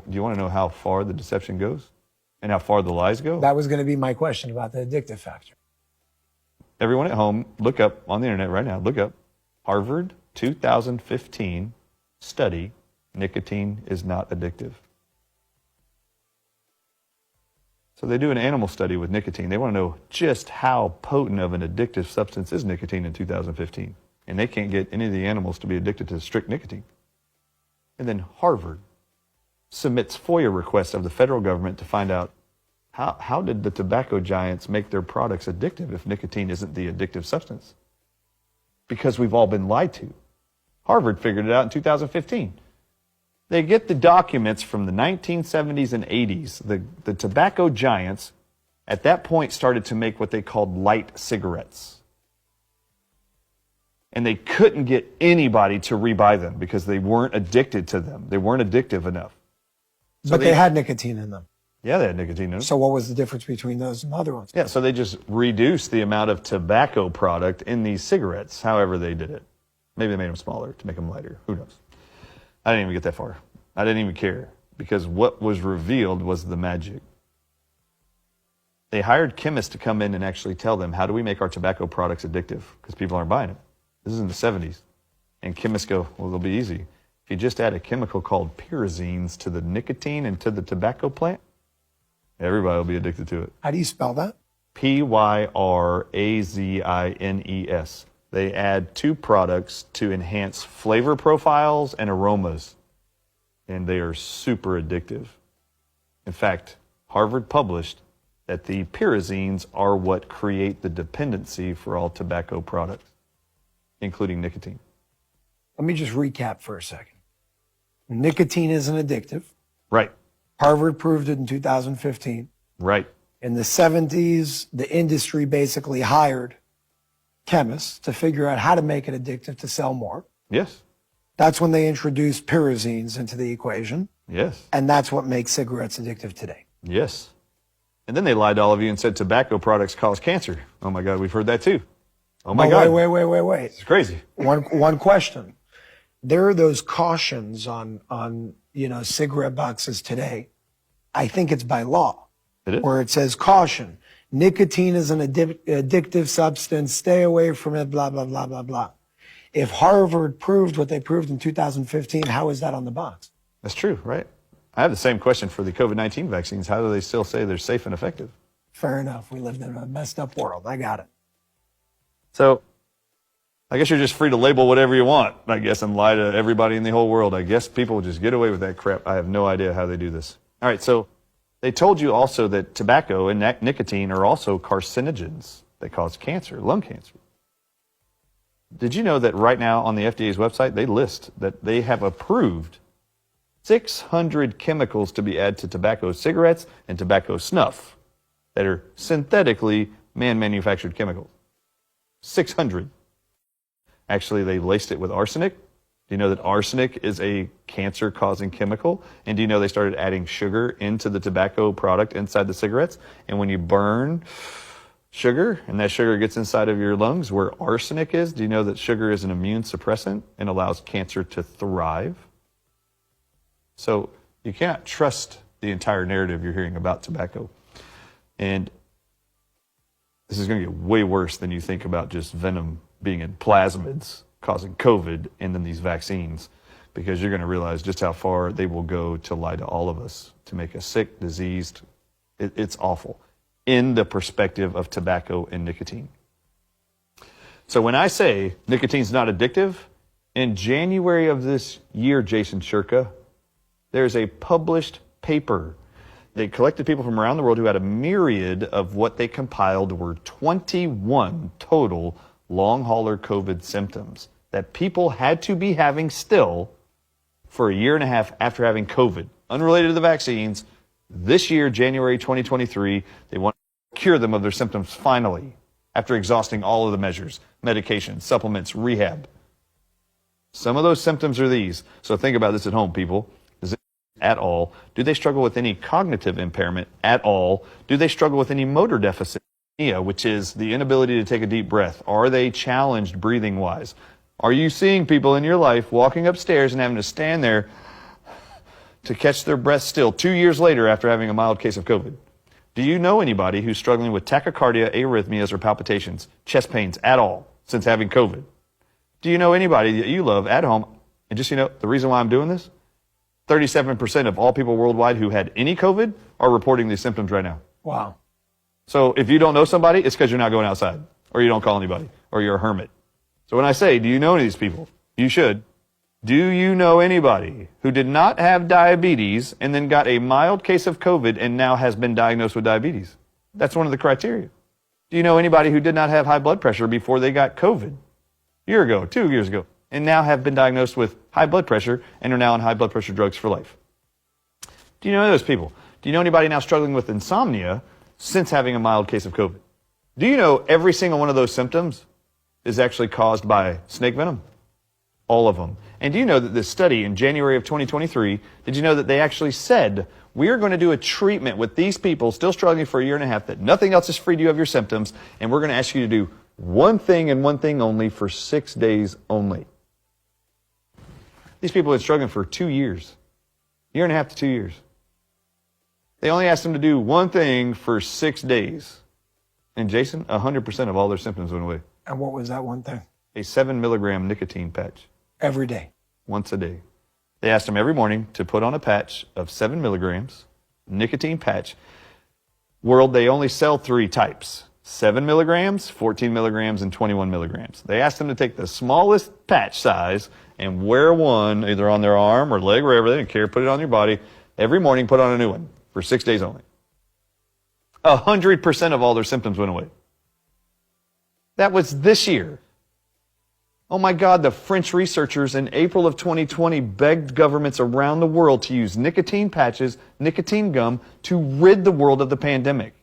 Do you want to know how far the deception goes and how far the lies go? That was going to be my question about the addictive factor. Everyone at home, look up on the internet right now, look up Harvard 2015 study, nicotine is not addictive. So they do an animal study with nicotine. They want to know just how potent of an addictive substance is nicotine in 2015. And they can't get any of the animals to be addicted to strict nicotine. And then Harvard submits FOIA requests of the federal government to find out how did the tobacco giants make their products addictive if nicotine isn't the addictive substance? Because we've all been lied to. Harvard figured it out in 2015. They get the documents from the 1970s and 80s. The tobacco giants at that point started to make what they called light cigarettes. And they couldn't get anybody to rebuy them because they weren't addicted to them. They weren't addictive enough. So but they had nicotine in them. Yeah, they had nicotine in them. So what was the difference between those and other ones? Yeah, so they just reduced the amount of tobacco product in these cigarettes, however they did it. Maybe they made them smaller to make them lighter. Who knows? I didn't even get that far. I didn't even care because what was revealed was the magic. They hired chemists to come in and actually tell them, how do we make our tobacco products addictive? Because people aren't buying it. This is in the 70s. And chemists go, well, it'll be easy. If you just add a chemical called pyrazines to the nicotine and to the tobacco plant, everybody will be addicted to it. How do you spell that? Pyrazines. They add two products to enhance flavor profiles and aromas, and they are super addictive. In fact, Harvard published that the pyrazines are what create the dependency for all tobacco products, including nicotine. Let me just recap for a second. Nicotine isn't addictive. Right. Harvard proved it in 2015. Right. In the 70s, the industry basically hired chemists to figure out how to make it addictive to sell more. Yes. That's when they introduced pyrazines into the equation. Yes. And that's what makes cigarettes addictive today. Yes. And then they lied to all of you and said tobacco products cause cancer. Oh my God, we've heard that too. Oh my God. Wait. It's crazy. One question. There are those cautions on cigarette boxes today. I think it's by law. It is. Where it says caution. Nicotine is an addictive substance. Stay away from it, blah, blah, blah, blah, blah. If Harvard proved what they proved in 2015, how is that on the box? That's true, right? I have the same question for the COVID-19 vaccines. How do they still say they're safe and effective? Fair enough. We live in a messed up world. I got it. So I guess you're just free to label whatever you want, I guess, and lie to everybody in the whole world. I guess people just get away with that crap. I have no idea how they do this. All right, so they told you also that tobacco and nicotine are also carcinogens that cause cancer, lung cancer. Did you know that right now on the FDA's website, they list that they have approved 600 chemicals to be added to tobacco cigarettes and tobacco snuff that are synthetically man-manufactured chemicals? 600. Actually, they laced it with arsenic. Do you know that arsenic is a cancer-causing chemical? And do you know they started adding sugar into the tobacco product inside the cigarettes? And when you burn sugar, and that sugar gets inside of your lungs where arsenic is, do you know that sugar is an immune suppressant and allows cancer to thrive? So you cannot trust the entire narrative you're hearing about tobacco. And this is going to get way worse than you think about just venom being in plasmids causing COVID and then these vaccines, because you're going to realize just how far they will go to lie to all of us, to make us sick, diseased. It's awful in the perspective of tobacco and nicotine. So when I say nicotine's not addictive, in January of this year, Jason Shurka, there's a published paper. They collected people from around the world who had a myriad of what they compiled were 21 total long hauler COVID symptoms that people had to be having still for a year and a half after having COVID, unrelated to the vaccines. This year, January 2023, they want to cure them of their symptoms finally, after exhausting all of the measures, medication, supplements, rehab. Some of those symptoms are these. So think about this at home, people. At all? Do they struggle with any cognitive impairment at all? Do they struggle with any motor deficit, which is the inability to take a deep breath? Are they challenged breathing-wise? Are you seeing people in your life walking upstairs and having to stand there to catch their breath still 2 years later after having a mild case of COVID. Do you know anybody who's struggling with tachycardia, arrhythmias, or palpitations, chest pains at all since having COVID? Do you know anybody that you love at home? And just so you know, the reason why I'm doing this, 37% of all people worldwide who had any COVID are reporting these symptoms right now. Wow. So if you don't know somebody, it's because you're not going outside, or you don't call anybody, or you're a hermit. So when I say, do you know any of these people? You should. Do you know anybody who did not have diabetes and then got a mild case of COVID and now has been diagnosed with diabetes? That's one of the criteria. Do you know anybody who did not have high blood pressure before they got COVID? A year ago, 2 years ago, and now have been diagnosed with high blood pressure and are now on high blood pressure drugs for life? Do you know those people? Do you know anybody now struggling with insomnia since having a mild case of COVID? Do you know every single one of those symptoms is actually caused by snake venom? All of them. And do you know that this study in January of 2023, did you know that they actually said, we're going to do a treatment with these people still struggling for a year and a half, that nothing else has freed you of your symptoms, and we're going to ask you to do one thing and one thing only for 6 days only. These people have been struggling for 2 years. Year and a half to 2 years. They only asked them to do one thing for 6 days. And Jason, 100% of all their symptoms went away. And what was that one thing? A 7 milligram nicotine patch. Every day. Once a day. They asked them every morning to put on a patch of 7 milligrams, nicotine patch. World, they only sell 3 types. 7 milligrams, 14 milligrams, and 21 milligrams. They asked them to take the smallest patch size and wear one either on their arm or leg, wherever they didn't care, put it on your body. Every morning, put on a new one for 6 days only. 100% of all their symptoms went away. That was this year. Oh my God, the French researchers in April of 2020 begged governments around the world to use nicotine patches, nicotine gum, to rid the world of the pandemic.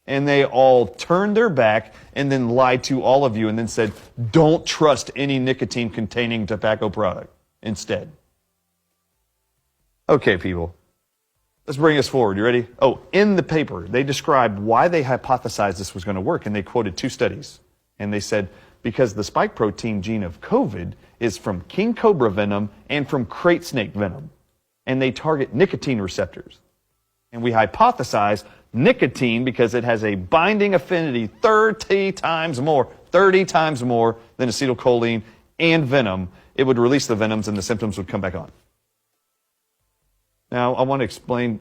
And they all turned their back and then lied to all of you and then said, don't trust any nicotine-containing tobacco product instead. Okay, people. Let's bring us forward. You ready? Oh, in the paper, they described why they hypothesized this was going to work, and they quoted 2 studies. And they said, because the spike protein gene of COVID is from king cobra venom and from crate snake venom. And they target nicotine receptors. And we hypothesize nicotine because it has a binding affinity 30 times more than acetylcholine and venom. It would release the venoms and the symptoms would come back on. Now, I want to explain